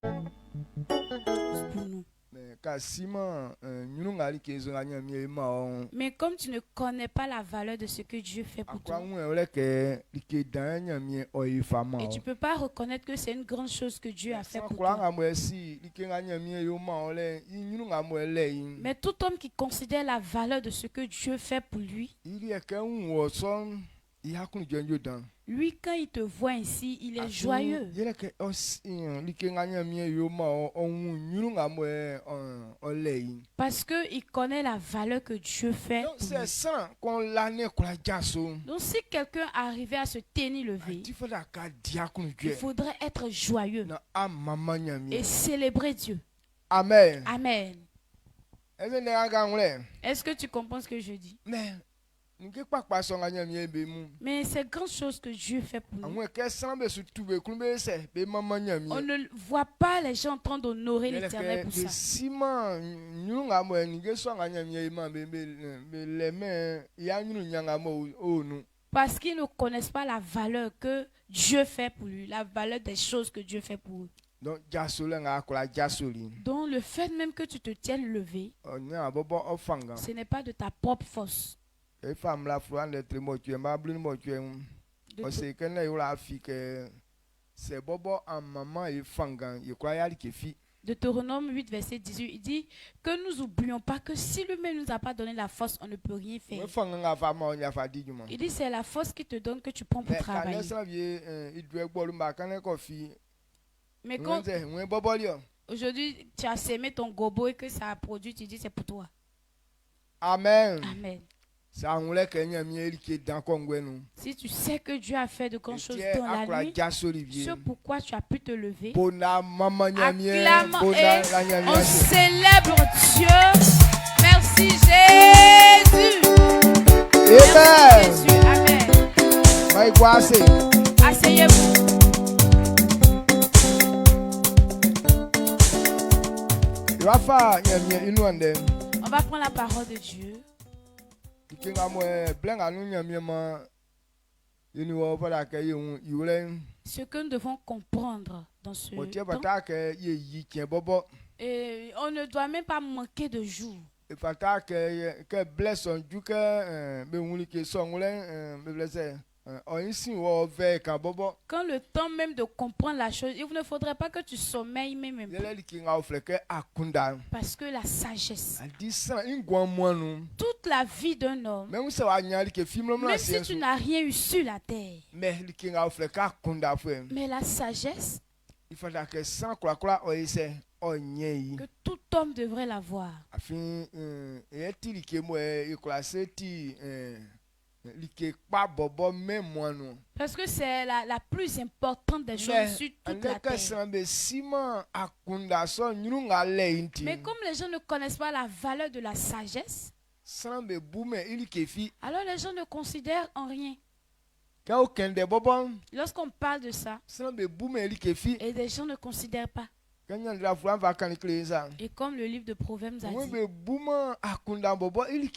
pour nous. Mais comme tu ne connais pas la valeur de ce que Dieu fait pour toi, et tu ne peux pas reconnaître que c'est une grande chose que Dieu a fait pour toi. Mais tout homme qui considère la valeur de ce que Dieu fait pour lui, lui, quand il te voit ainsi, il est joyeux. Parce qu'il connaît la valeur que Dieu fait pour lui. Donc si quelqu'un arrivait à se tenir levé, il faudrait être joyeux et célébrer Dieu. Amen. Amen. Est-ce que tu comprends ce que je dis? Mais c'est grand chose que Dieu fait pour nous. On ne voit pas les gens en train d'honorer l'Éternel pour ça. Parce qu'ils ne connaissent pas la valeur que Dieu fait pour lui, la valeur des choses que Dieu fait pour eux. Donc le fait même que tu te tiennes levé, ce n'est pas de ta propre force. Deutéronome 8, verset 18, il dit que nous n'oublions pas que si lui-même ne nous a pas donné la force, on ne peut rien faire. Il dit c'est la force qui te donne que tu prends pour travailler. Mais quand aujourd'hui tu as sémé ton gobo et que ça a produit, tu dis c'est pour toi. Amen. Amen. Si tu sais que Dieu a fait de grandes choses dans la nuit, c'est pourquoi tu as pu te lever. Acclamons et on célèbre Dieu. Merci Jésus. Merci Jésus. Amen. Asseyez-vous. On va prendre la parole de Dieu. Ce que nous devons comprendre dans ce temps, et on ne doit même pas manquer de jours. Quand le temps même de comprendre la chose, il ne faudrait pas que tu sommeilles même un peu. Parce que la sagesse, toute la vie d'un homme, même si tu n'as rien eu sur la terre, mais la sagesse, que tout homme devrait l'avoir. Parce que c'est la plus importante des choses sur toute la terre. Mais comme les gens ne connaissent pas la valeur de la sagesse, alors les gens ne considèrent en rien. Lorsqu'on parle de ça, et les gens ne considèrent pas. Et comme le livre de Proverbes a dit, il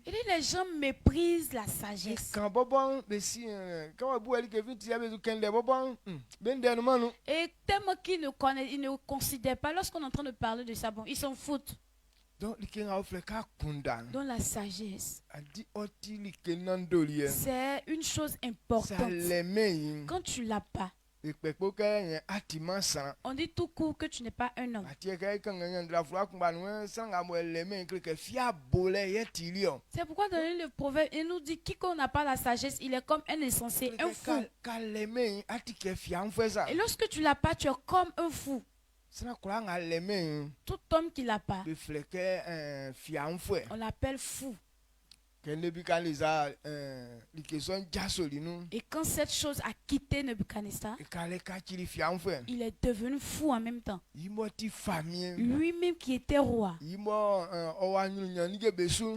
dit les gens méprisent la sagesse. Et tellement qu'ils ne connaissent, ils ne considèrent pas. Lorsqu'on est en train de parler de ça, bon, ils s'en foutent. Dans la sagesse, c'est une chose importante. Quand tu ne l'as pas, on dit tout court que tu n'es pas un homme. C'est pourquoi dans le proverbe, il nous dit quiconque n'a pas la sagesse, il est comme un insensé, un fou. Et lorsque tu ne l'as pas, tu es comme un fou. Tout homme qui ne l'a pas, on l'appelle fou. Et quand cette chose a quitté Nebuchadnezzar, il est devenu fou en même temps. Lui-même qui était roi,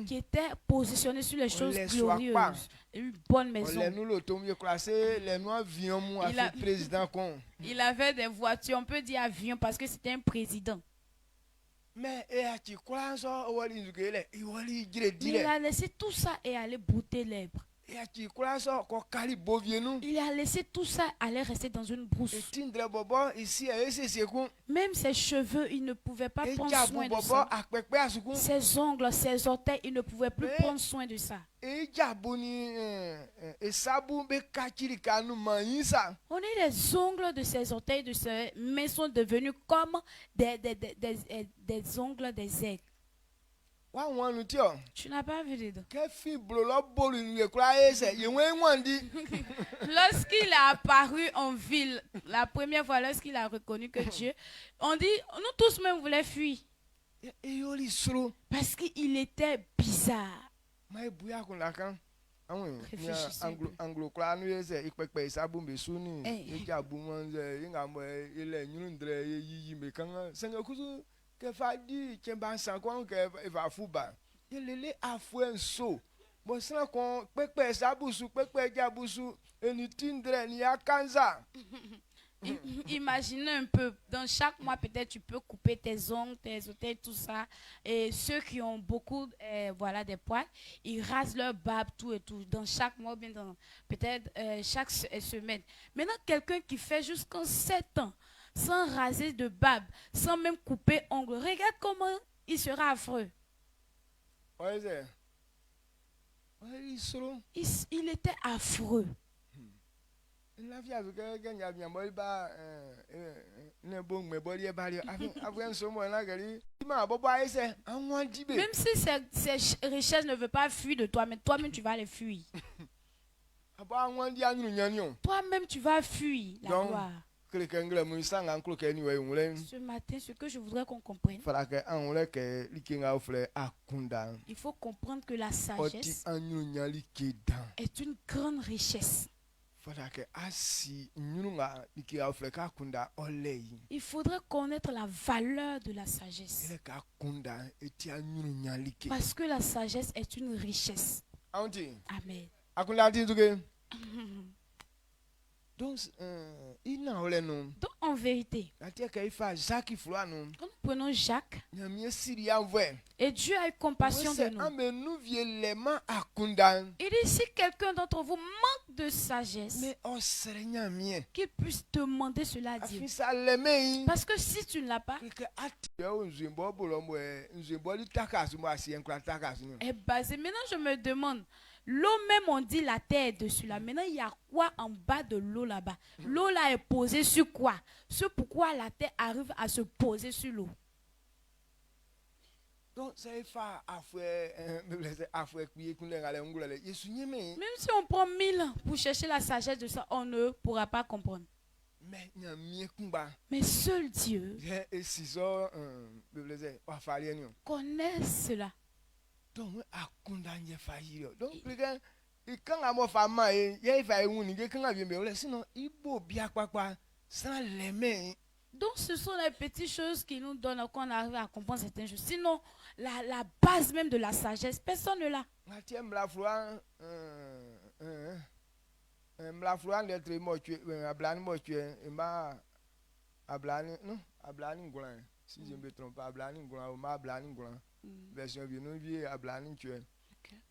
qui était positionné sur les choses glorieuses, une bonne maison. Il avait des voitures, on peut dire avions parce que c'était un président. Mais il a laissé tout ça et allé brouter l'herbe. Il a laissé tout ça aller rester dans une brousse. Même ses cheveux, il ne pouvait pas prendre soin de ça. Ses ongles, ses orteils, il ne pouvait plus prendre soin de ça. On est les ongles de ses orteils, de ses mains sont devenus comme des ongles des aigles. Tu n'as pas vu dedans. Lorsqu'il est apparu en ville, la première fois, lorsqu'il a reconnu que Dieu, on dit, nous tous même voulons fuir. Parce qu'il était bizarre. Que fadi chemba sankon que va fuba yelele afuen so bo san kon pepe sabusu pepe jabusu enitindre ni akanza. Imaginez un peu, dans chaque mois peut-être tu peux couper tes ongles, tes orteils, tout ça. Et ceux qui ont beaucoup voilà, des poils, ils rasent leur barbe, tout et tout. Dans chaque mois, bien dans peut-être chaque semaine. Maintenant, quelqu'un qui fait jusqu'en 7 ans, sans raser de barbe, sans même couper ongles, regarde comment il sera affreux. Il était affreux. Même si ces richesses ne veulent pas fuir de toi, mais toi-même tu vas les fuir. Toi-même tu vas fuir la gloire. Ce matin, ce que je voudrais qu'on comprenne, il faut comprendre que la sagesse est une grande richesse. Il faudrait connaître la valeur de la sagesse. Parce que la sagesse est une richesse. Amen. Donc, en vérité, quand nous prenons Jacques, et Dieu a eu compassion de nous. Il dit, si quelqu'un d'entre vous manque de sagesse, qu'il puisse demander cela à Dieu. Parce que si tu ne l'as pas, maintenant je me demande, l'eau même, on dit la terre est dessus là. Maintenant, il y a quoi en bas de l'eau là-bas? L'eau là est posée sur quoi? C'est pourquoi la terre arrive à se poser sur l'eau. Donc, même si on prend 1000 ans pour chercher la sagesse de ça, on ne pourra pas comprendre. Mais seul Dieu connaît cela. Donc, ce sont les petites choses qui nous donnent qu'on arrive à comprendre certaines choses. Sinon, la base même de la sagesse, personne ne l'a. Si je ne me trompe pas, version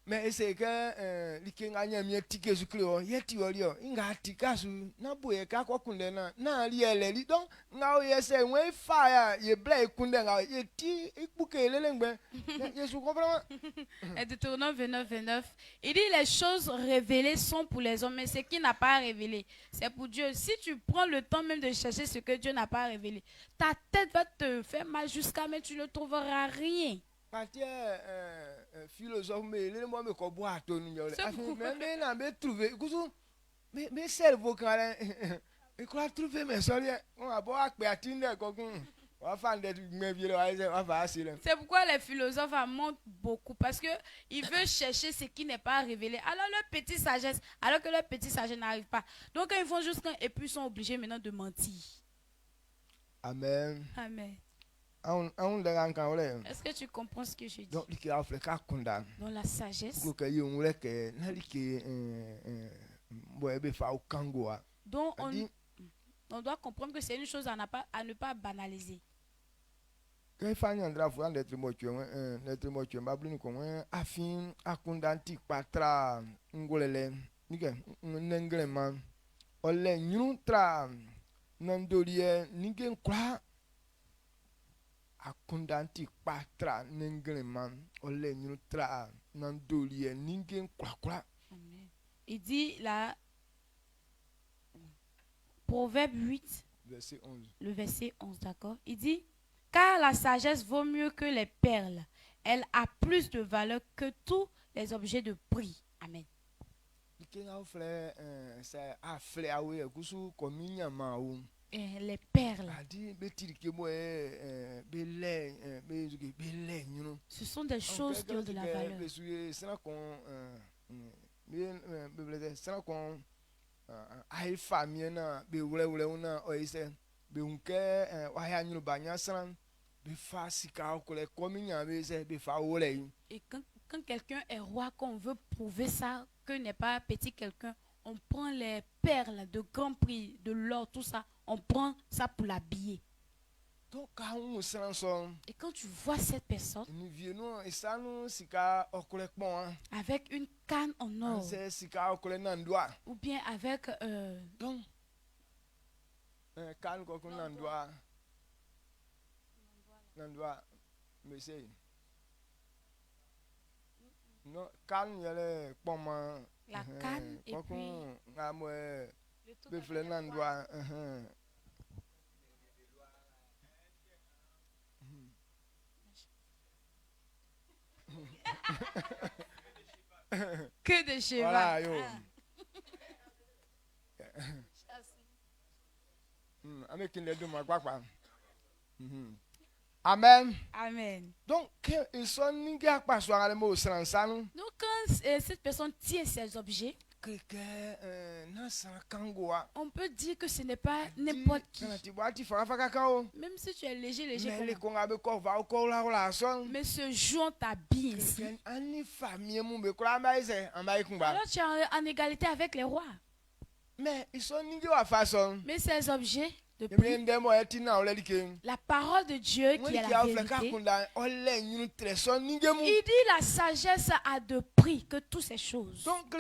mais c'est que les tickets sur Cléo, inga tikasu, na boye kako kundena, na liele, donc, na yese, we fire, ye blay kundena, ye ti, ikbuke, lelengbe, ye sou comprends? Et Deutéronome 29, il dit les choses révélées sont pour les hommes, mais ce qui n'a pas révélé, c'est pour Dieu. Si tu prends le temps même de chercher ce que Dieu n'a pas révélé, ta tête va te faire mal jusqu'à mais tu ne trouveras rien. Philosophe mais mais cerveau quand il croit trouver mes soeurs on a beau c'est pourquoi les philosophes mentent beaucoup parce que ils veulent chercher ce qui n'est pas révélé alors leur petite sagesse alors que leur petite sagesse n'arrive pas donc ils font juste et puis ils sont obligés maintenant de mentir. Amen. Amen. Est-ce que tu comprends ce que je dis? Dans la sagesse, donc on doit comprendre que c'est une chose à ne pas banaliser. Quand Fanyandra faut d'être motué, Bablin comme afin akundanti patra ngolele, nige nengrema, ole nyutra nandolie nige kwa akundanti patra nengrema, ole nyutra nandolie nige kwa. Il dit là, Proverbe 8, verset 11. Le verset 11, d'accord. Il dit, car la sagesse vaut mieux que les perles. Elle a plus de valeur que tous les objets de prix. Amen. Les perles. Ce sont des choses qui ont de la valeur. Et quand quelqu'un est roi, qu'on veut prouver ça, que n'est pas petit quelqu'un, on prend les perles de grand prix, de l'or, tout ça, on prend ça pour l'habiller. Et quand tu vois cette personne avec une canne en or ou bien avec la canne et puis que de cheval. Amen. Amen. Donc, quand cette personne tient ses objets, on peut dire que ce n'est pas n'importe qui. Même si tu es léger, mais ce jour t'habille ici. Alors tu es en égalité avec les rois. Mais ces objets de prix, la parole de Dieu qui est la vérité, il dit la sagesse a de prix que toutes ces choses. Donc,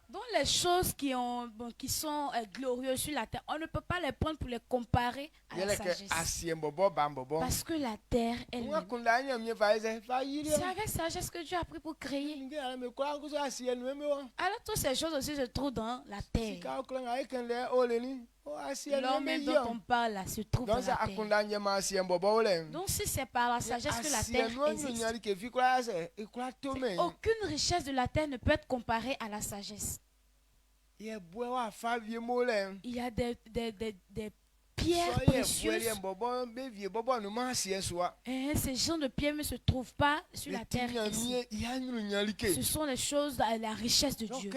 donc les choses qui sont glorieuses sur la terre, on ne peut pas les prendre pour les comparer à la sagesse. Parce que la terre, c'est avec sagesse que Dieu a pris pour créer. Alors toutes ces choses aussi se trouvent dans la terre. L'homme dont on parle là se trouve dans la terre. Donc si c'est par la sagesse que la terre existe, aucune richesse de la terre ne peut être comparée à la sagesse. Il y a des pierres précieuses. Ces gens de pierre ne se trouvent pas sur la terre ici. Ce sont les choses, la richesse de Dieu.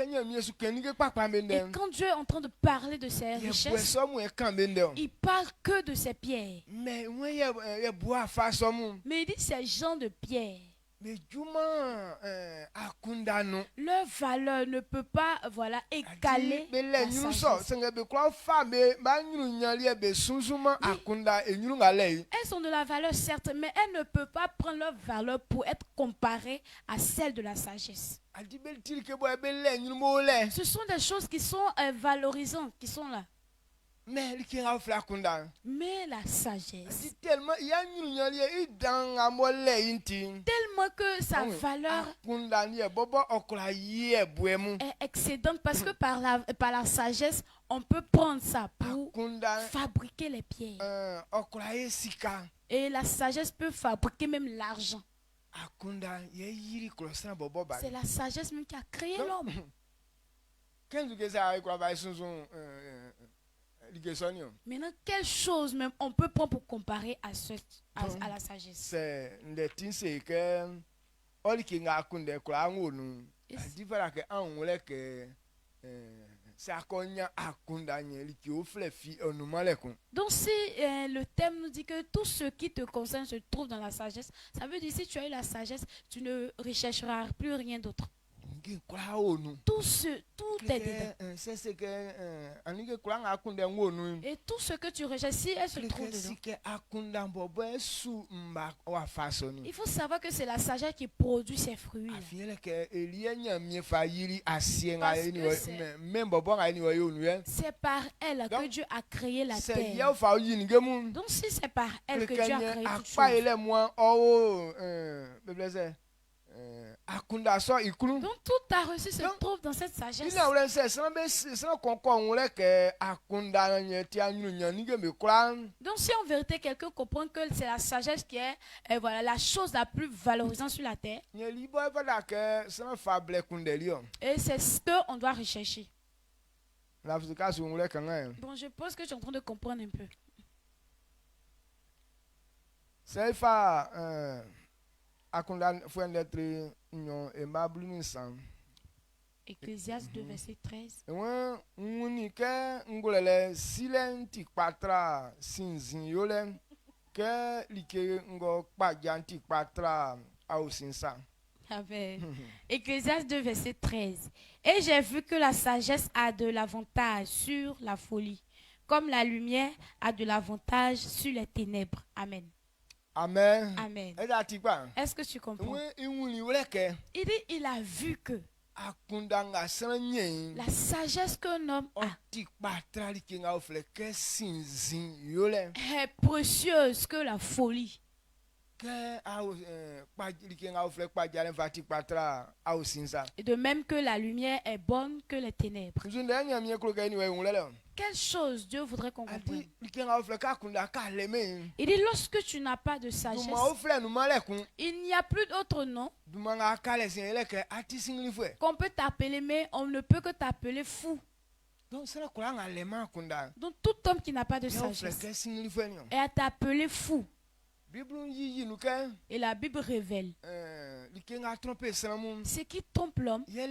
Et quand Dieu est en train de parler de ces richesses, il parle que de ces pierres. Mais il dit ces gens de pierre. Leur valeur ne peut pas égaler la sagesse. Elles sont de la valeur certes, mais elles ne peuvent pas prendre leur valeur pour être comparées à celle de la sagesse. Ce sont des choses qui sont valorisantes, qui sont là. Mais la sagesse, tellement que sa valeur est excédente, parce que par la sagesse, on peut prendre ça pour fabriquer les pierres. Et la sagesse peut fabriquer même l'argent. C'est la sagesse même qui a créé l'homme. Maintenant, quelle chose même on peut prendre pour comparer à la sagesse? C'est donc si le thème nous dit que tout ce qui te concerne se trouve dans la sagesse, ça veut dire si tu as eu la sagesse, tu ne rechercheras plus rien d'autre. Tout est dedans. Et tout ce que tu rejettes, si elle se trouve dedans. Il faut savoir que c'est la sagesse qui produit ses fruits. C'est par elle que Dieu a créé la terre. Donc si c'est par elle que Dieu a créé toutes choses. Donc tout ta reçu se trouve dans cette sagesse. Donc si en vérité quelqu'un comprend que c'est la sagesse qui est voilà, la chose la plus valorisante sur la terre, et c'est ce qu'on doit rechercher. Bon, je pense que tu es en train de comprendre un peu. C'est Ecclésiaste 2, verset 13. Amen. Ecclésiaste 2, verset 13. Et j'ai vu que la sagesse a de l'avantage sur la folie, comme la lumière a de l'avantage sur les ténèbres. Amen. Amen. Amen. Est-ce que tu comprends? Il dit, il a vu que la sagesse qu'un homme a est précieuse que la folie. Et de même que la lumière est bonne que les ténèbres. Quelle chose Dieu voudrait qu'on comprenne? Il dit, lorsque tu n'as pas de sagesse, il n'y a plus d'autre nom qu'on peut t'appeler, mais on ne peut que t'appeler fou. Donc tout homme qui n'a pas de sagesse est à t'appeler fou. Et la Bible révèle ce qui trompe l'homme. Et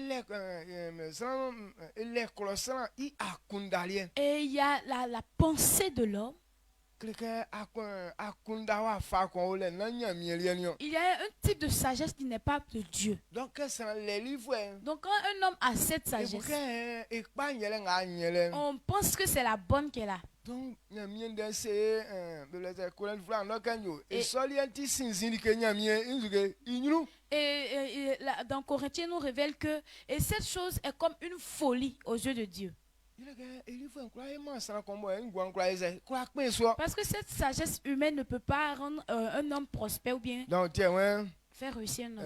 il y a la pensée de l'homme. Il y a un type de sagesse qui n'est pas de Dieu. Donc quand un homme a cette sagesse, on pense que c'est la bonne qu'elle a. Donc, et dans Corinthiens nous révèle que cette chose est comme une folie aux yeux de Dieu. Parce que cette sagesse humaine ne peut pas rendre un homme prospère ou bien faire réussir un homme.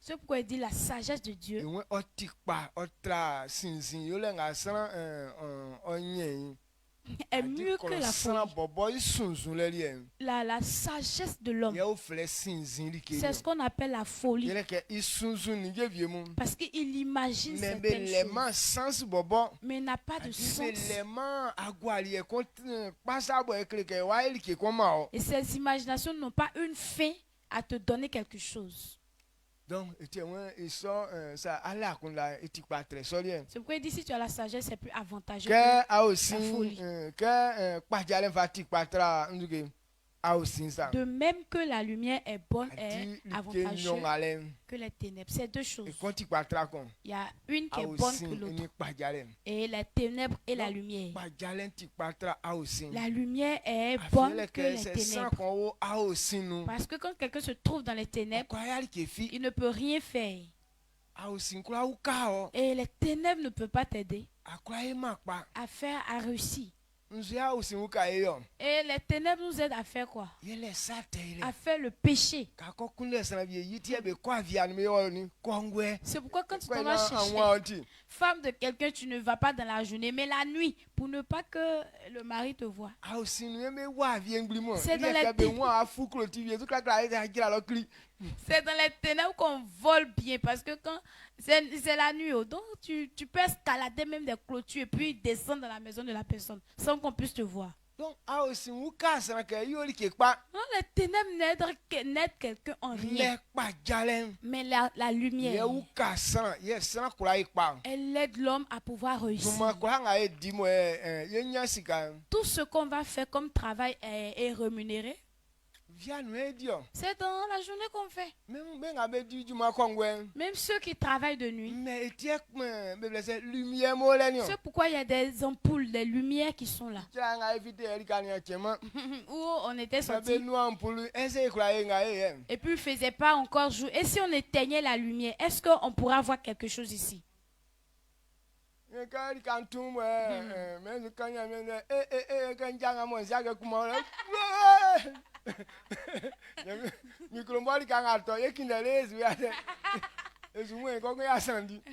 C'est pourquoi il dit la sagesse de Dieu est mieux que la folie. La sagesse de l'homme, c'est ce qu'on appelle la folie. Parce qu'il imagine certaines choses, mais n'a pas de sens. Et ces imaginations n'ont pas une fin à te donner quelque chose. Donc, c'est pourquoi il dit si tu as la sagesse, c'est plus avantageux que la folie. De même que la lumière est bonne et avantageuse que les ténèbres. C'est deux choses. Il y a une qui est bonne que l'autre. Et les ténèbres et la lumière. La lumière est bonne que les ténèbres. Parce que quand quelqu'un se trouve dans les ténèbres, il ne peut rien faire. Et les ténèbres ne peuvent pas t'aider à réussir. Et les ténèbres nous aident à faire quoi? À faire le péché. C'est pourquoi quand tu t'en vas chercher femme de quelqu'un, tu ne vas pas dans la journée, mais la nuit, pour ne pas que le mari te voie. C'est dans les ténèbres qu'on vole bien, parce que quand c'est la nuit, donc tu peux escalader même des clôtures et puis descendre dans la maison de la personne sans qu'on puisse te voir. Donc, les ténèbres n'aident quelqu'un en rien. Mais la lumière, elle aide l'homme à pouvoir réussir. Tout ce qu'on va faire comme travail est rémunéré. C'est dans la journée qu'on fait. Même ceux qui travaillent de nuit. C'est pourquoi il y a des ampoules, des lumières qui sont là. Où on était sortis. Et puis il ne faisait pas encore jour. Et si on éteignait la lumière, est-ce qu'on pourra voir quelque chose ici? Il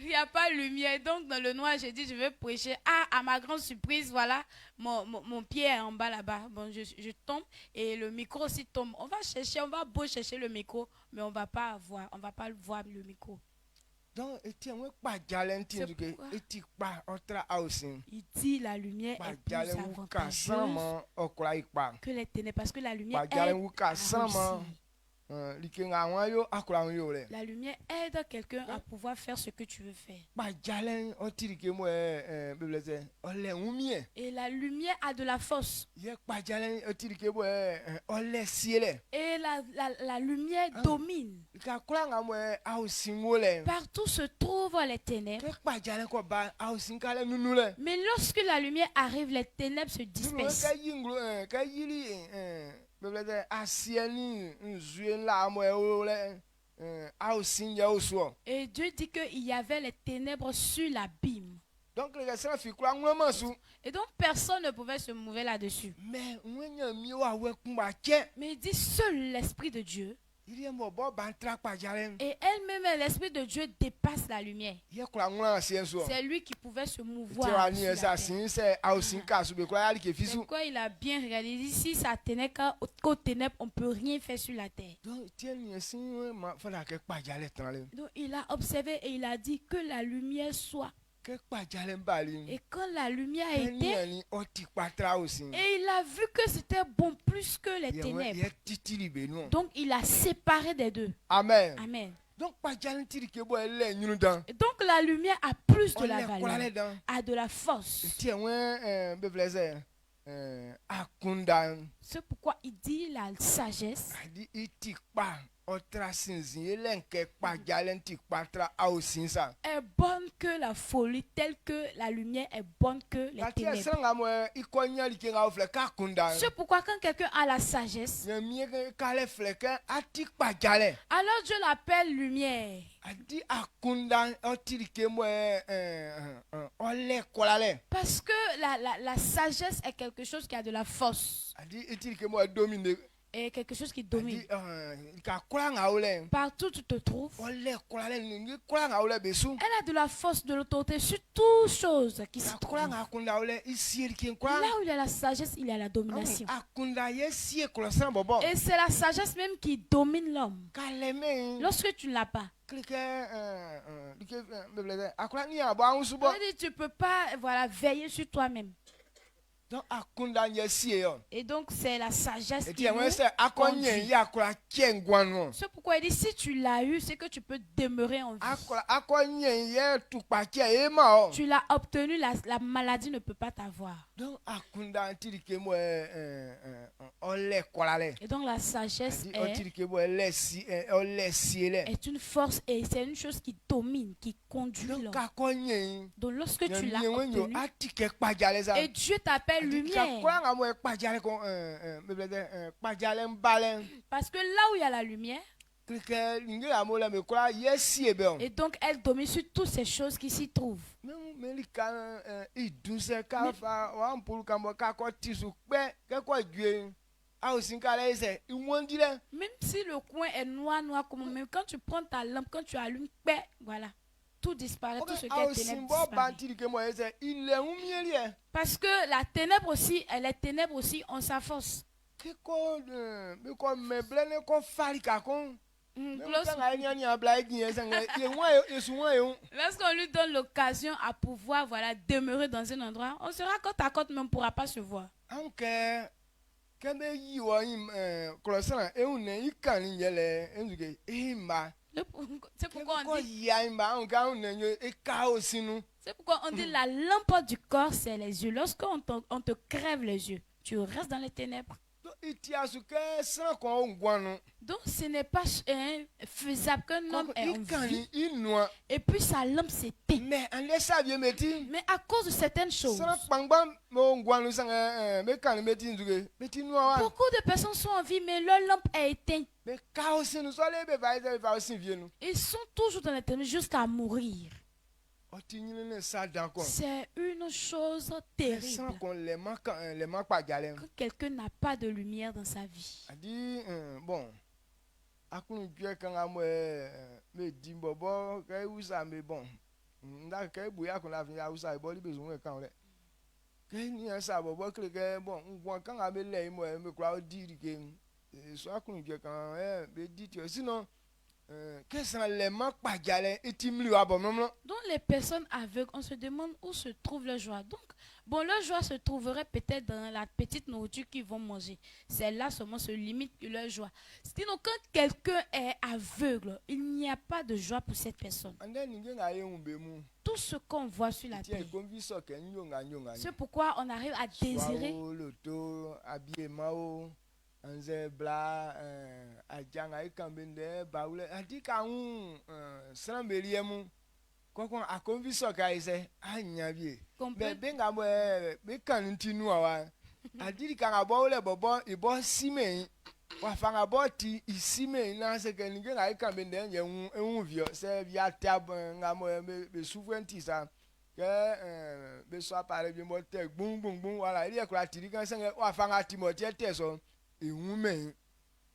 n'y a pas de lumière. Donc dans le noir, j'ai dit je vais prêcher. À ma grande surprise, voilà, mon pied est en bas là-bas. Bon, je tombe et le micro aussi tombe. On va beau chercher le micro, mais on va pas voir le micro. Donc, il dit la lumière est plus avantageuse que les ténèbres parce que la lumière aide à réussir. La lumière aide quelqu'un à pouvoir faire ce que tu veux faire. Et la lumière a de la force. Et la lumière domine. Partout se trouvent les ténèbres. Mais lorsque la lumière arrive, les ténèbres se dispersent. Et Dieu dit qu'il y avait les ténèbres sur l'abîme. Et donc personne ne pouvait se mouvoir là-dessus. Mais il dit seul l'Esprit de Dieu. Et elle-même, l'Esprit de Dieu dépasse la lumière. C'est lui qui pouvait se mouvoir. C'est quoi il a bien regardé. Ici, ça tenait qu'aux ténèbres, on ne peut rien faire sur la terre. Donc il a observé et il a dit que la lumière soit. Et quand la lumière a été, et il a vu que c'était bon plus que les ténèbres. Donc il a séparé des deux. Amen. Amen. Donc la lumière a plus de la valeur, a de la force. C'est pourquoi il dit la sagesse est bonne que la folie, telle que la lumière est bonne que les ténèbres. C'est pourquoi quand quelqu'un a la sagesse, alors Dieu l'appelle lumière. Parce que la sagesse est quelque chose qui a de la force. Et quelque chose qui domine. Partout où tu te trouves, elle a de la force, de l'autorité sur toutes choses qui se trouvent. Là où il y a la sagesse, il y a la domination. Et c'est la sagesse même qui domine l'homme. Lorsque tu ne l'as pas, tu ne peux pas veiller sur toi-même. Et donc c'est la sagesse qui nous conduit. C'est pourquoi il dit si tu l'as eu, c'est que tu peux demeurer en vie. Tu l'as obtenu, la maladie ne peut pas t'avoir. Et donc la sagesse est une force et c'est une chose qui domine, qui conduit l'homme. Donc lorsque tu l'as obtenu, et Dieu t'appelle lumière. Parce que là où il y a la lumière, et donc elle domine sur toutes ces choses qui s'y trouvent. Même si le coin est noir comme même quand tu prends ta lampe, quand tu allumes, voilà. Tout disparaît, tout ce qui est ténèbres disparaît. Parce que la ténèbre aussi, les ténèbres aussi ont sa force. Lorsqu'on lui donne l'occasion à pouvoir demeurer dans un endroit, on sera côte à côte mais on ne pourra pas se voir. C'est pourquoi on dit la lampe du corps, c'est les yeux. Lorsqu'on te crève les yeux, tu restes dans les ténèbres. Donc ce n'est pas faisable qu'un homme ait envie et puis sa lampe s'éteint. Mais à cause de certaines choses, beaucoup de personnes sont en vie, mais leur lampe est éteinte. Ils sont toujours dans l'éternel jusqu'à mourir. C'est une chose terrible quand quelqu'un n'a pas de lumière dans sa vie. Sinon, donc les personnes aveugles, on se demande où se trouve leur joie. Donc, bon, leur joie se trouverait peut-être dans la petite nourriture qu'ils vont manger. C'est là seulement se limite leur joie. Sinon, quand quelqu'un est aveugle, il n'y a pas de joie pour cette personne. Tout ce qu'on voit sur la terre, c'est pourquoi on arrive à désirer.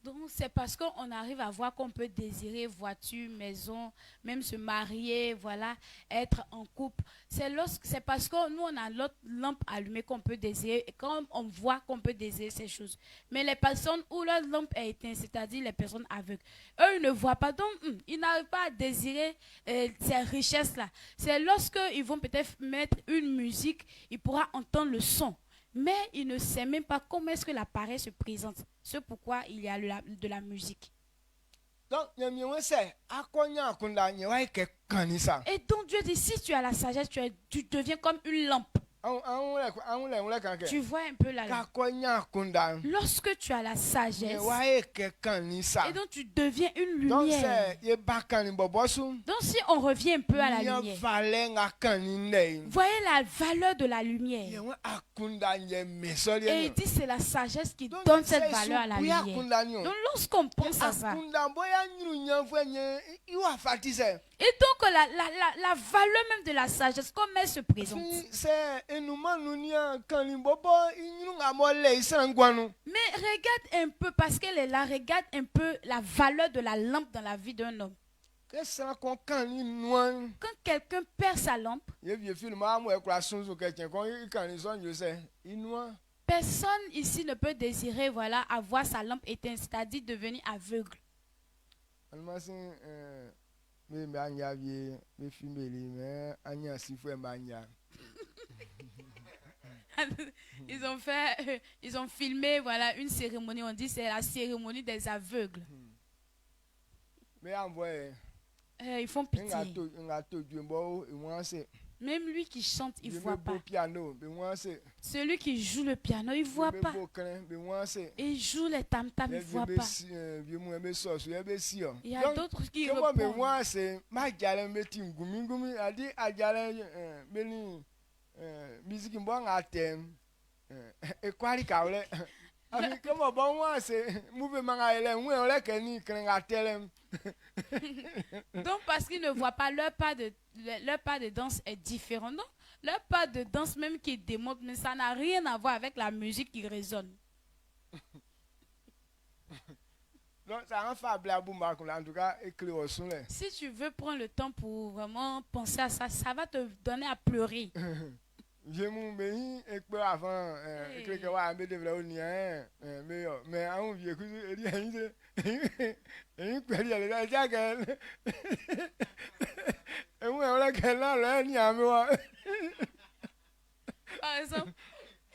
Donc c'est parce qu'on arrive à voir qu'on peut désirer voiture, maison, même se marier, voilà, être en couple. C'est parce que nous on a l'autre lampe allumée qu'on peut désirer et quand on voit qu'on peut désirer ces choses. Mais les personnes où leur lampe est éteinte, c'est-à-dire les personnes aveugles, eux ils ne voient pas, donc ils n'arrivent pas à désirer ces richesses-là. C'est lorsque ils vont peut-être mettre une musique, ils pourront entendre le son. Mais il ne sait même pas comment est-ce que l'appareil se présente. C'est pourquoi il y a de la musique. Donc, et donc Dieu dit, si tu as la sagesse, tu deviens comme une lampe. Tu vois un peu la lampe. Lorsque tu as la sagesse, et donc tu deviens une lumière. Donc si on revient un peu à la lumière, voyez la valeur de la lumière. Et il dit c'est la sagesse qui donne cette valeur à la lumière. Donc lorsqu'on pense à ça, et donc la valeur même de la sagesse, comment elle se présente. Mais regarde un peu, parce qu'elle est là, regarde un peu la valeur de la lampe dans la vie d'un homme. Quand quelqu'un perd sa lampe, personne ici ne peut désirer, voilà, avoir sa lampe éteinte, c'est-à-dire devenir aveugle. Ils ont filmé, voilà, une cérémonie. On dit c'est la cérémonie des aveugles. Ils font pitié. Même lui qui chante, il ne voit pas. Celui qui joue le piano, il ne voit pas. Et il joue les tam-tams, il ne voit pas. Il y a d'autres qui répondent. Donc parce qu'ils ne voient pas, leur pas de danse est différent. Donc leur pas de danse même qui démontre, mais ça n'a rien à voir avec la musique qui résonne. Donc, ça en tout cas, si tu veux prendre le temps pour vraiment penser à ça, ça va te donner à pleurer. Je m'en avant mais on vieux par exemple,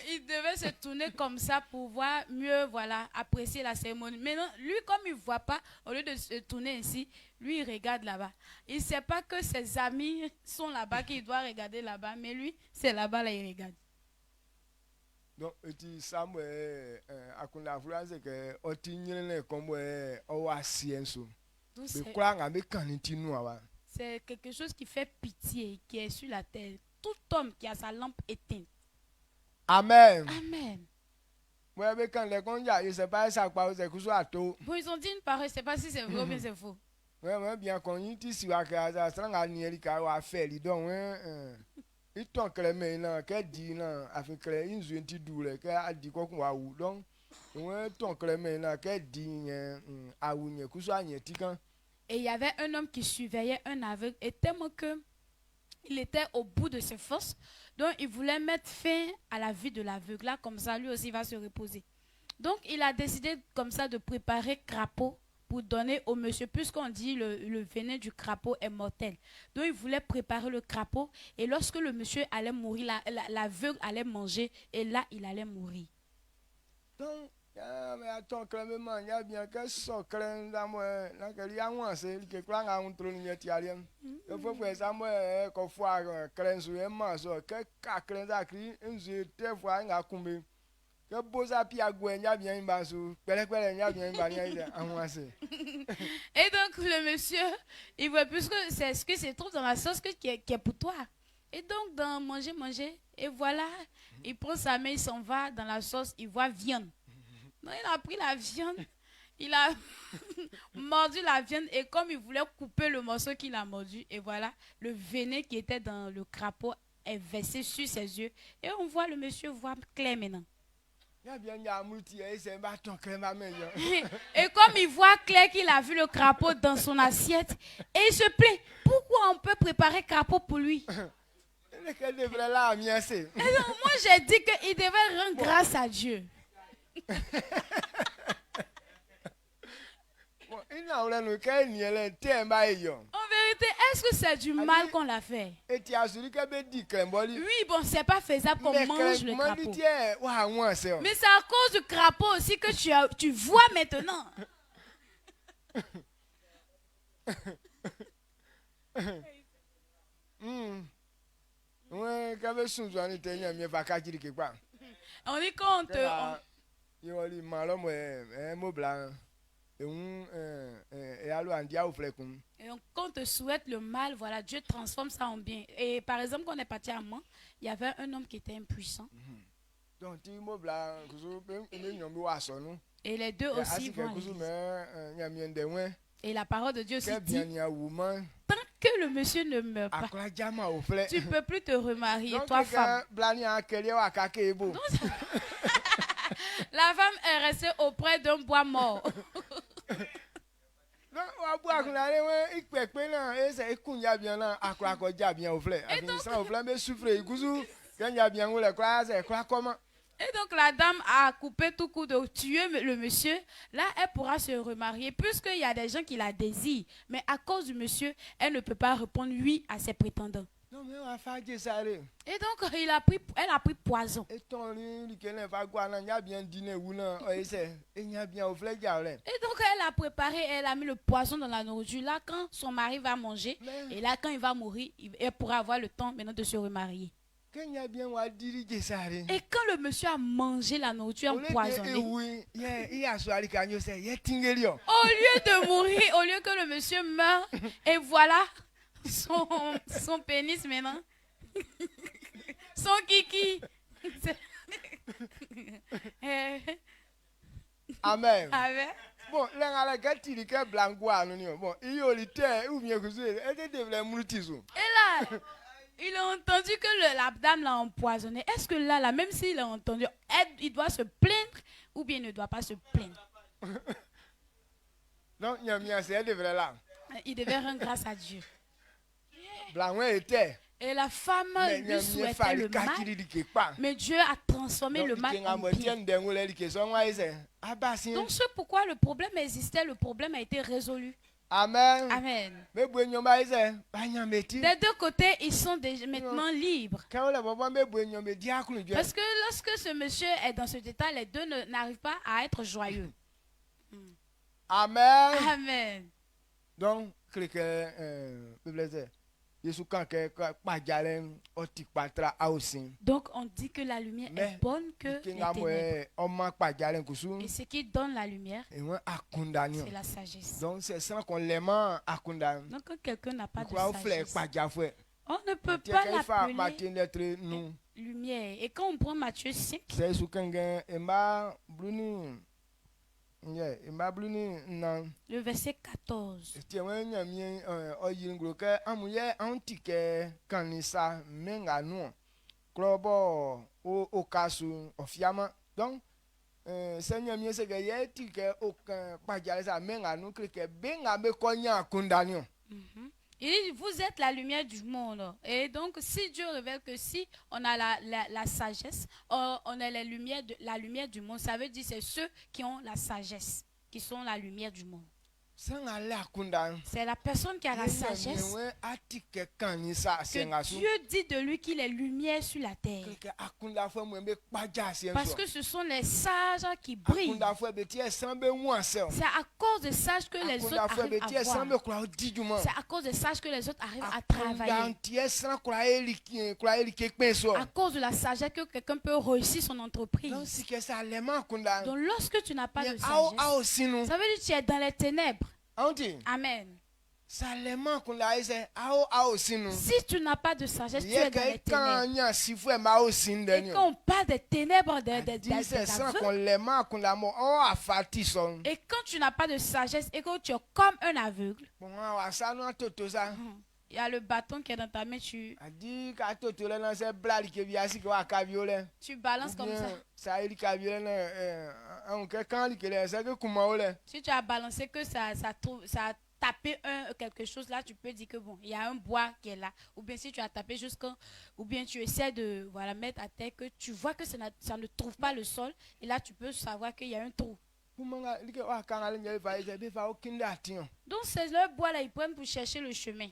il devait se tourner comme ça pour voir mieux, voilà, apprécier la cérémonie. Mais non, lui, comme il ne voit pas, au lieu de se tourner ici, lui, il regarde là-bas. Il ne sait pas que ses amis sont là-bas, qu'il doit regarder là-bas, mais lui, c'est là-bas, là, il regarde. Donc, tu Samuel, à qu'on a voulu dire que Otignel comme Oasienso. C'est quelque chose qui fait pitié, qui est sur la terre. Tout homme qui a sa lampe éteinte. Amen. Amen. Bon, ils ont dit une parole, je ne sais pas si c'est vrai ou bien c'est faux. Oui, bien qu'on y ait si on a fait, donc, il tombe que les mains, qu'elle dit, avec les injures, qu'elle a dit quoi qu'on a eu, donc, on tombe que les mains, qu'elle dit, à où et il y avait un homme qui surveillait un aveugle, et tellement que il était au bout de ses forces, donc il voulait mettre fin à la vie de l'aveugle, là, comme ça, lui aussi va se reposer. Donc, il a décidé comme ça de préparer crapaud pour donner au monsieur, puisqu'on dit le venin du crapaud est mortel. Donc, il voulait préparer le crapaud, et lorsque le monsieur allait mourir, l'aveugle allait manger, et là, il allait mourir. Donc, mais attends, clairement, il y a bien que ça, clairement, il y a un c'est que quand on trouve une italien, il faut faire ça, moi, qu'on voit clairement, ça, que clairement, écrit, une zété fois, un combien. Que beaux appuis à gouer, il y a bien une base, il y a bien une barrière, et donc, le monsieur, il voit plus que c'est ce que se trouve dans la sauce qui est pour toi. Et donc, dans manger, et voilà, il prend sa main, il s'en va dans la sauce, il voit viande. Donc, il a pris la viande, il a mordu la viande, et comme il voulait couper le morceau qu'il a mordu, et voilà, le venin qui était dans le crapaud est versé sur ses yeux, et on voit le monsieur voir clair maintenant. Et comme il voit clair qu'il a vu le crapaud dans son assiette, et il se plaint, pourquoi on peut préparer crapaud pour lui? Et donc, moi j'ai dit qu'il devait rendre grâce à Dieu. En vérité, est-ce que c'est du mal qu'on l'a fait? Oui, bon, c'est pas faisable qu'on mange le crapaud. Mais c'est à cause du crapaud aussi que tu vois maintenant. On dit compte. Et quand on te souhaite le mal, voilà, Dieu transforme ça en bien. Et par exemple, quand on est parti à Mans, il y avait un homme qui était impuissant. Et les deux aussi vont aller. Et la parole de Dieu aussi dit, tant que le monsieur ne meurt pas, tu ne peux plus te remarier, toi femme. La femme est restée auprès d'un bois mort. Et donc la dame a coupé tout coup de tuer le monsieur. Là, elle pourra se remarier puisqu'il y a des gens qui la désirent. Mais à cause du monsieur, elle ne peut pas répondre oui à ses prétendants. Et donc, elle a pris poison. Et donc, elle a préparé, elle a mis le poison dans la nourriture. Là, quand son mari va manger, et là, quand il va mourir, elle pourra avoir le temps maintenant de se remarier. Et quand le monsieur a mangé la nourriture empoisonnée, au lieu de mourir, au lieu que le monsieur meure, et voilà son pénis maintenant, son kiki. Amen. Amen. Bon, et là, il a entendu que la dame l'a empoisonné. Est-ce que là, même s'il a entendu, il doit se plaindre ou bien il ne doit pas se plaindre? Non, il devait rendre grâce à Dieu. Et la femme lui souhaitait le mal, mais Dieu a transformé le mal en bien. Donc c'est pourquoi le problème existait, le problème a été résolu. Amen. Amen. Des deux côtés, ils sont maintenant libres. Parce que lorsque ce monsieur est dans cet état, les deux n'arrivent pas à être joyeux. Amen. Amen. Donc, Donc on dit que la lumière est bonne que les ténèbres. Et ce qui donne la lumière, c'est la sagesse. Donc c'est ça qu'on l'aime. Donc quand quelqu'un n'a pas de sagesse, on ne peut pas l'appeler lumière. Et quand on prend Matthieu 5, le verset 14. Donc, Seigneur, il dit, vous êtes la lumière du monde. Et donc, si Dieu révèle que si on a la sagesse, on a la lumière du monde, ça veut dire que c'est ceux qui ont la sagesse, qui sont la lumière du monde. C'est la personne qui a la sagesse que Dieu dit de lui qu'il est lumière sur la terre. Parce que ce sont les sages qui brillent. C'est à cause des sages que les autres arrivent à voir. C'est à cause des sages que les autres arrivent à travailler. À cause de la sagesse que quelqu'un peut réussir son entreprise. Donc lorsque tu n'as pas de sagesse, ça veut dire que tu es dans les ténèbres. Amen. Si tu n'as pas de sagesse, tu es dans les ténèbres. Et quand on parle des ténèbres, et quand tu n'as pas de sagesse et que tu es comme un aveugle, il y a le bâton qui est dans ta main, tu balances comme ça. Si tu as balancé que ça a tapé quelque chose là, tu peux dire que bon, il y a un bois qui est là. Ou bien si tu as tapé ou bien tu essaies de mettre à terre, que tu vois que ça ne trouve pas le sol, et là tu peux savoir qu'il y a un trou. Donc c'est le bois là, ils prennent pour chercher le chemin.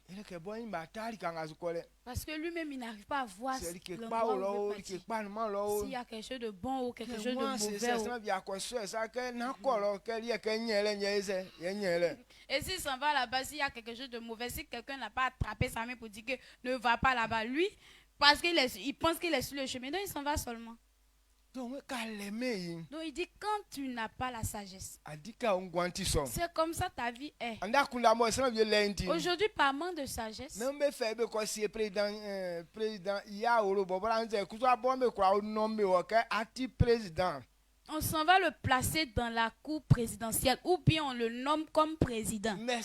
Parce que lui-même il n'arrive pas à voir s'il y a quelque chose de bon ou quelque chose de mauvais. Et s'il s'en va là-bas, s'il y a quelque chose de mauvais, si quelqu'un n'a pas attrapé sa main pour dire que ne va pas là-bas, lui, parce qu'il pense qu'il est sur le chemin, donc il s'en va seulement. Donc il dit quand tu n'as pas la sagesse, c'est comme ça ta vie est. Aujourd'hui par manque de sagesse, on s'en va le placer dans la cour présidentielle ou bien on le nomme comme président. Mais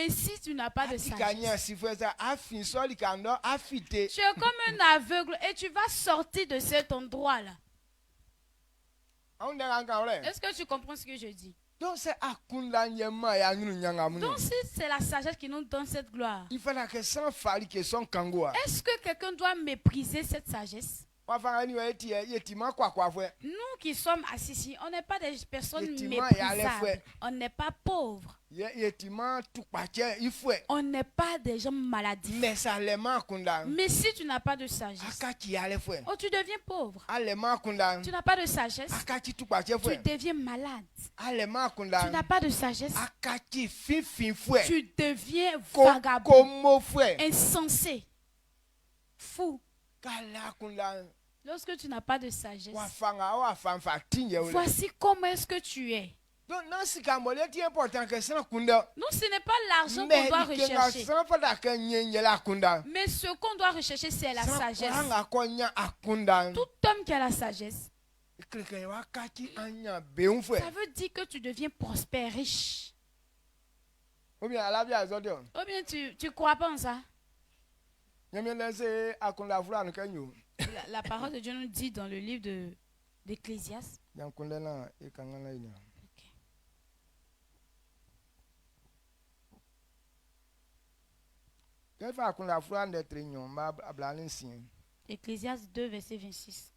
si tu n'as pas de sagesse, tu es comme un aveugle et tu vas sortir de cet endroit-là. Est-ce que tu comprends ce que je dis? Donc si c'est la sagesse qui nous donne cette gloire, est-ce que quelqu'un doit mépriser cette sagesse? Nous qui sommes assis ici, on n'est pas des personnes méprisables. On n'est pas pauvres. On n'est pas des gens maladifs. Mais si tu n'as pas de sagesse, oh, tu deviens pauvre. Tu n'as pas de sagesse, tu deviens malade. Tu n'as pas de sagesse, tu deviens vagabond, insensé, fou. Lorsque tu n'as pas de sagesse, voici comment est-ce que tu es. Non, ce n'est pas l'argent qu'on doit rechercher. Mais ce qu'on doit rechercher, c'est la sagesse. Tout homme qui a la sagesse, ça veut dire que tu deviens prospère, riche. Ou bien tu crois pas en ça? La parole de Dieu nous dit dans le livre d'Ecclésiaste. Ecclésiaste 2, verset 26.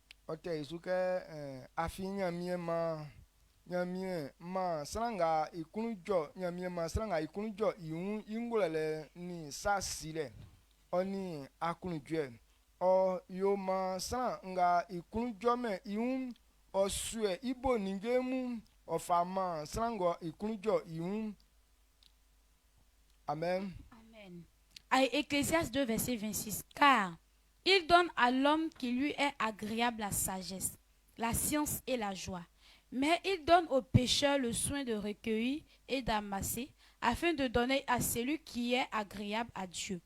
Oni akunujue o yoma san nga ikunujome iun osue ibo ningemu ofama sango ikunujọ iun. Amen. Amen. Ecclésiaste 2, verset 26. Car il donne à l'homme qui lui est agréable la sagesse, la science et la joie. Mais il donne au pécheur le soin de recueillir et d'amasser, afin de donner à celui qui est agréable à Dieu.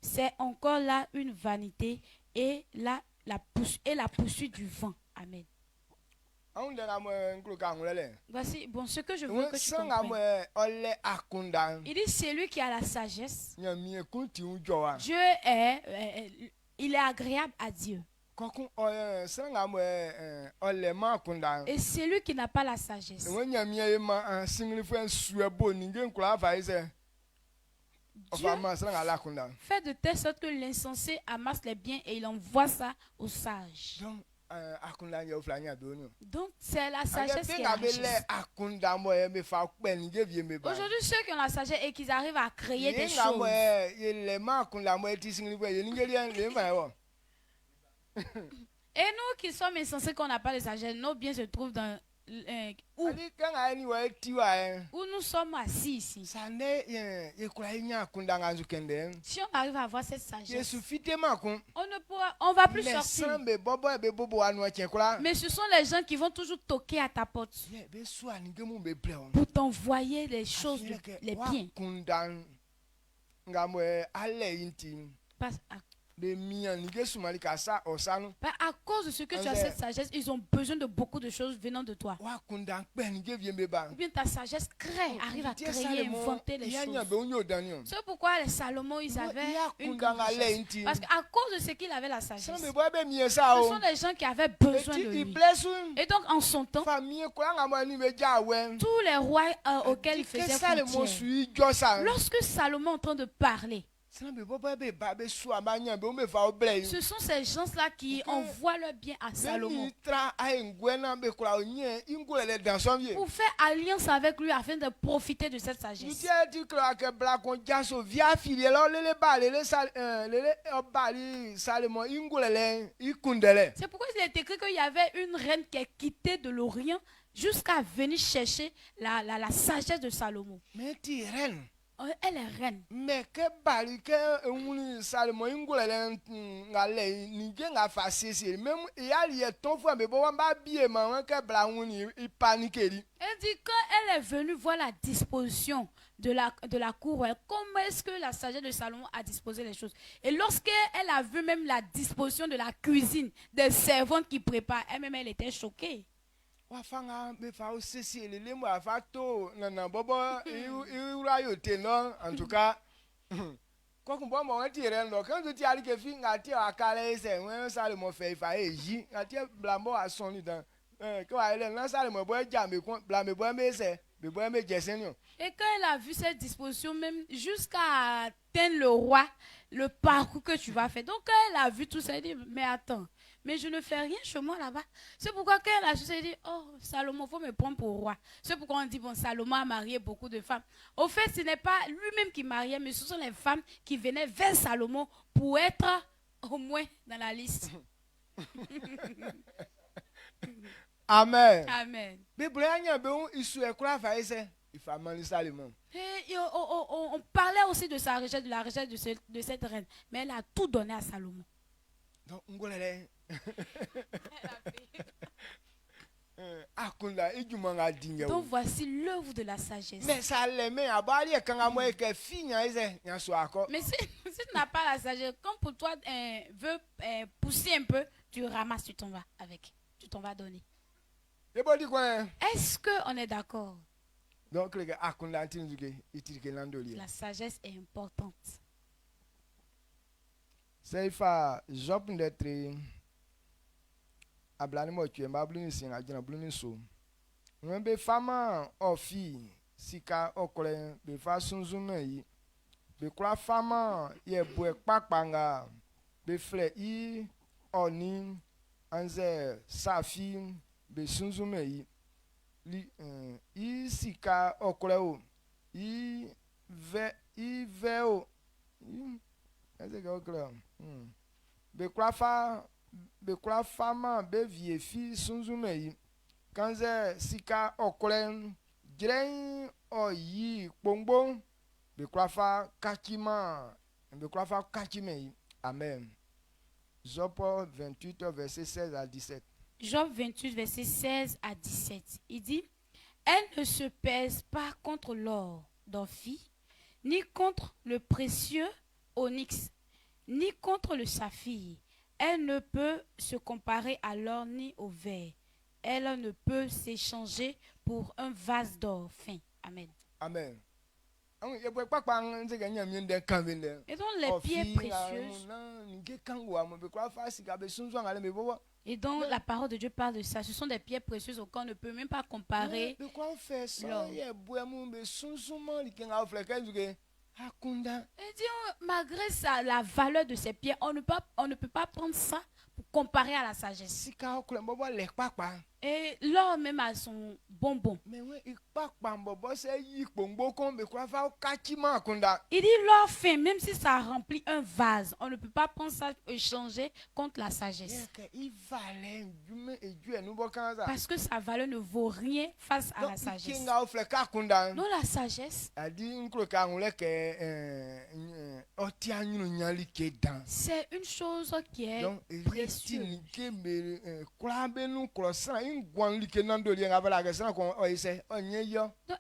C'est encore là une vanité et la poursuite du vent. Amen. Voici ce que je veux que tu comprennes. Il dit celui qui a la sagesse, Dieu il est agréable à Dieu. Et celui qui n'a pas la sagesse, Dieu fait de telle sorte que l'insensé amasse les biens et il envoie ça aux sages. Donc c'est la sagesse qui est la richesse. Aujourd'hui, ceux qui ont la sagesse et qui arrivent à créer des choses. Et nous qui sommes insensés qu'on n'a pas de sagesse, nos biens se trouvent dans où nous sommes assis ici. Si on arrive à avoir cette sagesse, on va plus sortir. Mais ce sont les gens qui vont toujours toquer à ta porte pour t'envoyer les choses, les biens. À cause de ce que tu as cette sagesse, ils ont besoin de beaucoup de choses venant de toi. Ou bien ta sagesse arrive à créer, inventer les choses. C'est pourquoi les Salomon, ils avaient une grande richesse. Parce qu'à cause de ce qu'il avait la sagesse, ce sont les gens qui avaient besoin de lui. Et donc en son temps, tous les rois auxquels il faisait frontière, lorsque Salomon est en train de parler, ce sont ces gens-là qui envoient leur bien à Salomon pour faire alliance avec lui afin de profiter de cette sagesse. C'est pourquoi il est écrit qu'il y avait une reine qui est quittée de l'Orient jusqu'à venir chercher la sagesse de Salomon. Mais elle est reine. Mais que elle dit quand elle est venue voir la disposition de la cour, comment est-ce que la sagesse de Salomon a disposé les choses. Et lorsqu'elle a vu même la disposition de la cuisine, des servantes qui préparent, elle-même elle était choquée. En tout cas, et quand elle a vu cette disposition, même jusqu'à atteindre le roi, le parcours que tu vas faire. Donc quand elle a vu tout ça, elle dit, mais attends, mais je ne fais rien chez moi là-bas. C'est pourquoi quand elle a juste dit, oh, Salomon, il faut me prendre pour roi. C'est pourquoi on dit, bon, Salomon a marié beaucoup de femmes. Au fait, ce n'est pas lui-même qui mariait, mais ce sont les femmes qui venaient vers Salomon pour être au moins dans la liste. Amen. Amen. Et on parlait aussi de sa richesse, de la richesse de cette reine. Mais elle a tout donné à Salomon. Donc voici l'œuvre de la sagesse. Mais si tu n'as pas la sagesse, comme pour toi veut pousser un peu, tu ramasses, tu t'en vas avec. Tu t'en vas donner. Est-ce qu'on est d'accord? Donc la sagesse est importante. C'est fa job d'être ablanimo tu mba bluni singa jina bluni so be fama ofi sika okole be fa sunzun yi be kura fama ye bue papanga be fle I oni anze safi be sunzun yi I sika okole o I ve o est-ce que okole be kura fama be vie fi sunzume yi kanze sika okole jren oyi kpongbo be kura fa kakima Amen. Job 28, verset 16 à 17. Job 28, verset 16 à 17. Il dit, elle ne se pèse pas contre l'or d'Ophir, ni contre le précieux onyx, ni contre le saphir. Elle ne peut se comparer à l'or ni au verre. Elle ne peut s'échanger pour un vase d'or fin. Amen. Amen. Et donc les pierres précieuses. Et donc la parole de Dieu parle de ça. Ce sont des pierres précieuses auxquelles on ne peut même pas comparer l'or. Et dit, malgré ça, la valeur de ces pierres, on ne peut pas prendre ça pour comparer à la sagesse. Et l'or même a son bonbon. Il dit l'or fin, même si ça remplit un vase, on ne peut pas prendre ça et changer contre la sagesse. Parce que sa valeur ne vaut rien face à la sagesse. Non, la sagesse, c'est une chose qui est précieuse. Donc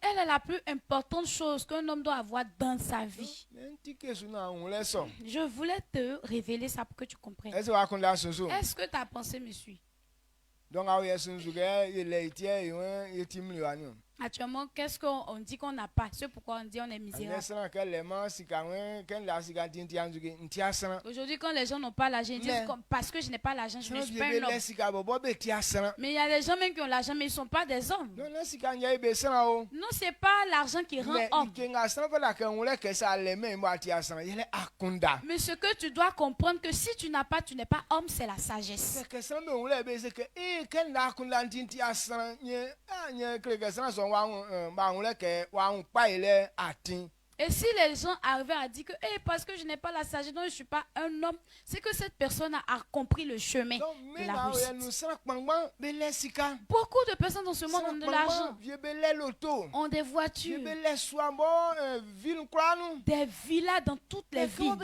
elle est la plus importante chose qu'un homme doit avoir dans sa vie. Je voulais te révéler ça pour que tu comprennes. Est-ce que ta pensée me suit? Actuellement, qu'est-ce qu'on dit qu'on n'a pas? C'est pourquoi on dit on est misérable. Aujourd'hui, quand les gens n'ont pas l'argent, ils disent parce que je n'ai pas l'argent, je ne suis pas un homme. Mais il y a des gens même qui ont l'argent, mais ils ne sont pas des hommes. Non, ce n'est pas l'argent qui rend homme. Mais ce que tu dois comprendre, que si tu n'as pas, tu n'es pas homme, c'est la sagesse. Et si les gens arrivaient à dire que parce que je n'ai pas la sagesse, donc je ne suis pas un homme, c'est que cette personne a compris le chemin de la réussite. Beaucoup de personnes dans ce monde ont de l'argent, ont des voitures, des villas dans toutes les villes.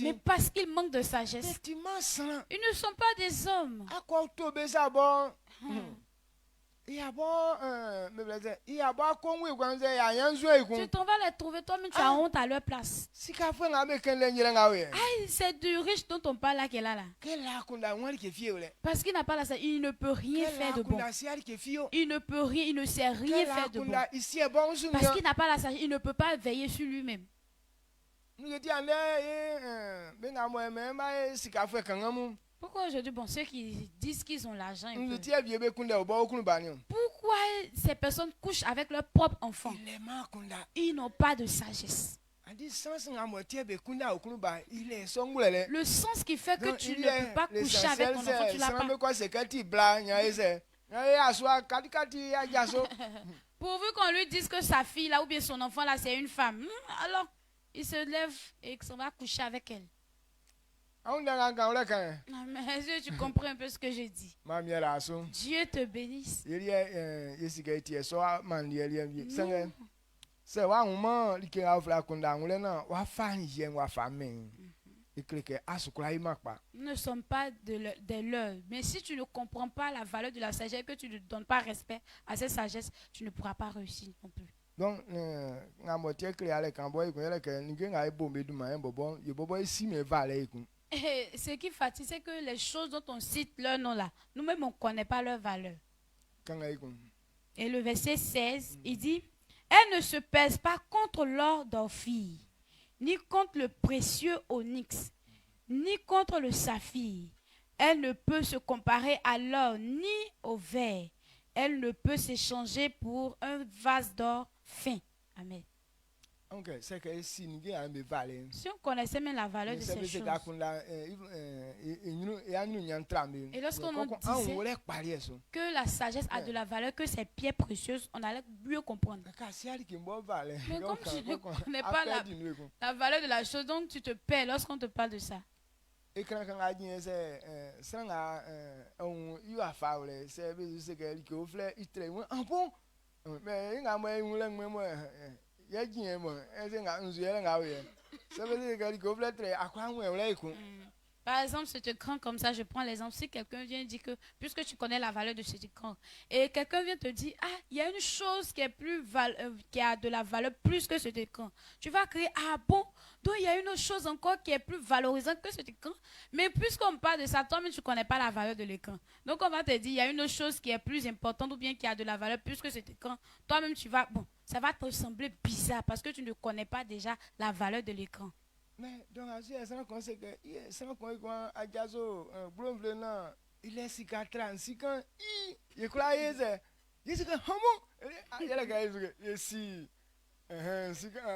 Mais parce qu'ils manquent de sagesse, ils ne sont pas des hommes. Tu t'en vas les trouver, toi-même tu as honte à leur place. C'est du riche dont on parle là qui est là. Parce qu'il n'a pas la sagesse, il ne peut rien faire de bon. Il ne peut rien, il ne sait rien faire de bon. Parce qu'il n'a pas la sagesse, il ne peut pas veiller sur lui-même. Pourquoi aujourd'hui, ceux qui disent qu'ils ont l'argent, pourquoi ces personnes couchent avec leurs propres enfants? Ils n'ont pas de sagesse. Le sens qui fait que tu ne peux pas coucher avec ton enfant, tu l'as pas. Pourvu qu'on lui dise que sa fille là ou bien son enfant là c'est une femme, alors il se lève et s'en va coucher avec elle. Mais est-ce que tu comprends un peu ce que je dis? Dieu te bénisse. Nous ne sommes pas des leurs. Mais si tu ne comprends pas la valeur de la sagesse, que tu ne donnes pas respect à cette sagesse, tu ne pourras pas réussir non plus. Donc, et ce qui fatigue, c'est que les choses dont on cite leur nom là, nous-mêmes on ne connaît pas leur valeur. Et le verset 16, il dit, elle ne se pèse pas contre l'or d'Ophir, ni contre le précieux onyx, ni contre le saphir. Elle ne peut se comparer à l'or ni au verre. Elle ne peut s'échanger pour un vase d'or fin. Amen. Si on connaissait même la valeur de ces choses. Et lorsqu'on nous disait que la sagesse a de la valeur, que ces pierres précieuses, on allait mieux comprendre. Mais comme tu ne connais pas la valeur de la chose, donc tu te perds lorsqu'on te parle de ça. Ça veut dire que Par exemple, cet écran comme ça, je prends l'exemple. Si quelqu'un vient dire que, puisque tu connais la valeur de cet écran, et quelqu'un vient te dire, ah, il y a une chose qui est qui a de la valeur plus que cet écran. Tu vas crier, ah bon, donc il y a une autre chose encore qui est plus valorisante que cet écran. Mais puisqu'on parle de ça, toi-même, tu ne connais pas la valeur de l'écran. Donc on va te dire, il y a une autre chose qui est plus importante ou bien qui a de la valeur plus que cet écran. Toi-même, tu vas, bon, ça va te sembler bizarre parce que tu ne connais pas déjà la valeur de l'écran. Mais donc, il est si 36 ans, il croit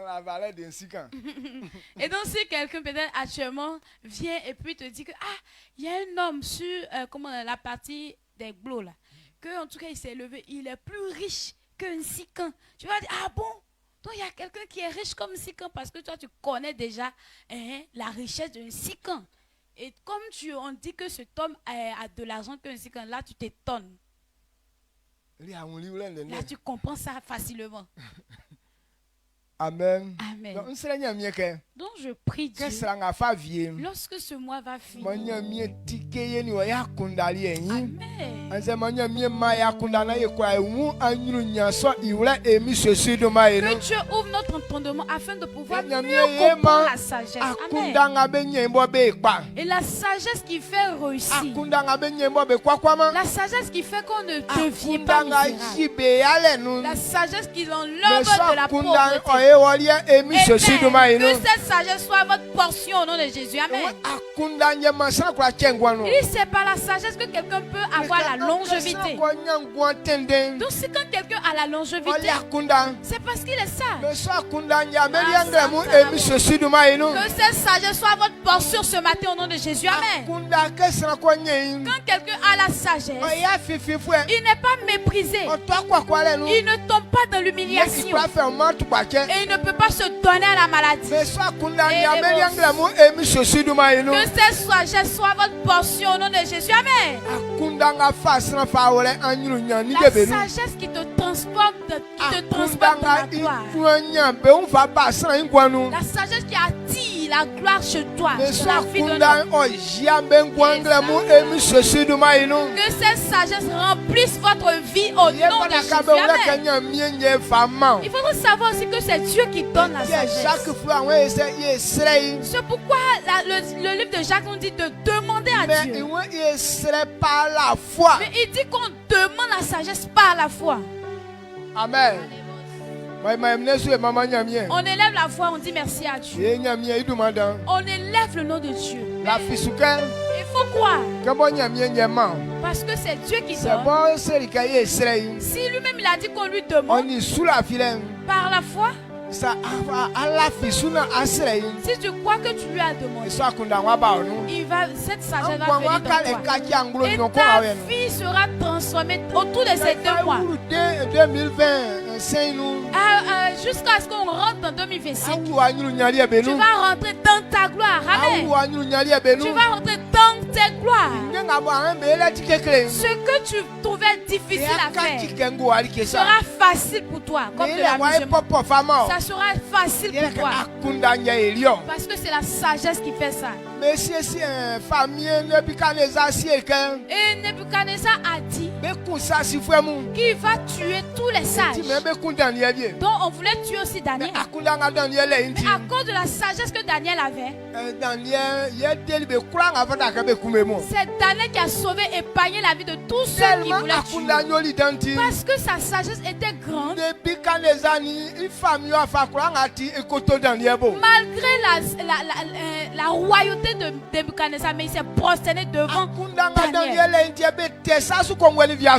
la valeur d'un 6 ans. Et donc, si quelqu'un peut-être actuellement vient et puis te dit que, ah, il y a un homme sur la partie des glots là, que en tout cas il s'est levé, il est plus riche qu'un 6 ans. Tu vas dire, ah bon? Donc, il y a quelqu'un qui est riche comme 6 ans parce que toi, tu connais déjà la richesse d'un 6 ans. Et comme on dit que cet homme a de l'argent qu'un 6 ans, là, tu t'étonnes. Là, tu comprends ça facilement. Amen. Amen. Donc je prie Dieu. Lorsque ce mois va finir. Amen. Que Dieu ouvre notre entendement afin de pouvoir mieux comprendre la sagesse. Amen. Et la sagesse qui fait réussir. La sagesse qui fait qu'on ne devient pas misérable. La sagesse qui enlève de la pauvreté. Amen. Que cette sagesse soit votre portion au nom de Jésus. Amen. Il c'est par la sagesse que quelqu'un peut avoir la longévité. Donc si quand quelqu'un a la longévité, c'est parce qu'il est sage. Que cette sagesse soit votre portion ce matin au nom de Jésus. Amen. Quand quelqu'un a la sagesse, il n'est pas méprisé. Il ne tombe pas dans l'humiliation. Et il ne peut pas se donner à la maladie. Que cette sagesse soit votre portion au nom de Jésus. Amen. La sagesse qui te transforme, dans la gloire. La sagesse qui attire la gloire chez toi, sur la vie de l'homme. Que cette sagesse remplisse votre vie au nom de Jésus. Amen. Il faudra savoir aussi que c'est Dieu qui donne la sagesse. C'est pourquoi le livre de Jacques nous dit de demander à Dieu. Mais il dit qu'on demande la sagesse par la foi. Amen. On élève la foi, on dit merci à Dieu. On élève le nom de Dieu. Il faut croire. Parce que c'est Dieu qui donne. Si lui-même il a dit qu'on lui demande par la foi, si tu crois que tu lui as demandé, cette sagesse va venir dans toi. Et ta vie sera transformée autour de ces 2 mois. Jusqu'à ce qu'on rentre en 2025. Tu vas rentrer dans ta gloire. Amen. Tu vas rentrer dans tes gloires. Ce que tu trouvais difficile à faire sera facile pour toi. Comme de l'amusement. Ça sera facile pour toi. Parce que c'est la sagesse qui fait ça. Et Nebuchadnezzar a dit qu'il va tuer tous les sages. Donc on voulait tuer aussi Daniel. Mais à cause de la sagesse que Daniel avait, c'est Daniel qui a sauvé et épargné la vie de tous ceux qui voulaient tuer. Parce que sa sagesse était grande. Malgré la royauté de Nebuchadnezzar, mais il s'est prosterné devant Daniel.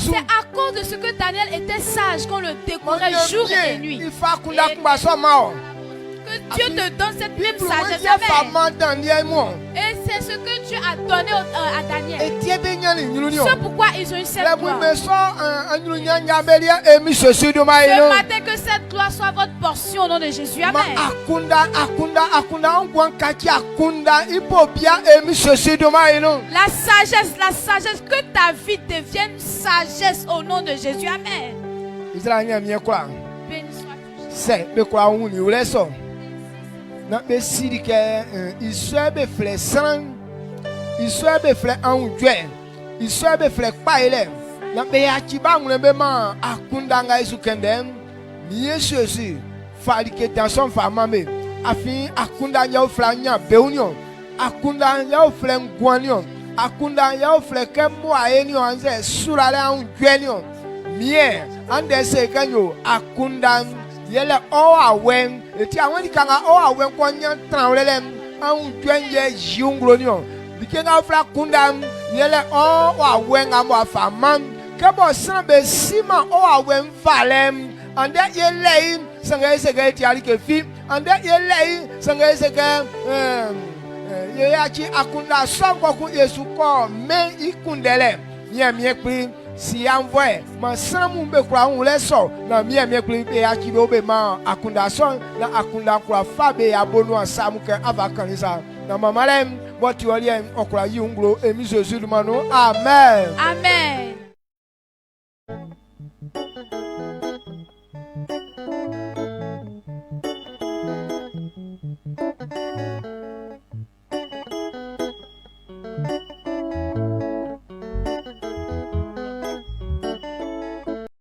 C'est à cause de ce que Daniel était sage qu'on le découvrait jour et nuit. Que Dieu te donne cette même sagesse. Et c'est ce que Dieu a donné à Daniel. C'est pourquoi ils ont eu cette gloire. Ce matin, que cette gloire soit votre portion au nom de Jésus. Amen. La sagesse, que ta vie devienne sagesse au nom de Jésus. Amen. Béni soit na be siri ke iso be fle san iso be fle anjwe iso be fle paile na be ya chibangule be ma akunda nga isu kendem ni yesu fali ke tension fama me afin akunda ya ofla nya beunio akunda ya ofle ngwanio akunda ya ofle ke mo aenio anze surale anjwenio mie ande se kanyo akunda yele o awen eti awon di kanga o awen kwanya tranwele anjwenye jungro ni o bikenga ofla kunda yele o awen amo afamam kebo sanbe sima o awen valem ande yele sanga isege ti ari ke fi ande yele sanga isege ye achi akunda sango ku Yesu ko me ikundele mie pri si envoie ma samu be kwa unle so na mie pri be achi be obe ma akunda son na akunda kwa fabe ya bonu asamu ke avakanisa na mamalem boti oli okura yi ngro emi Jesu manu amen amen.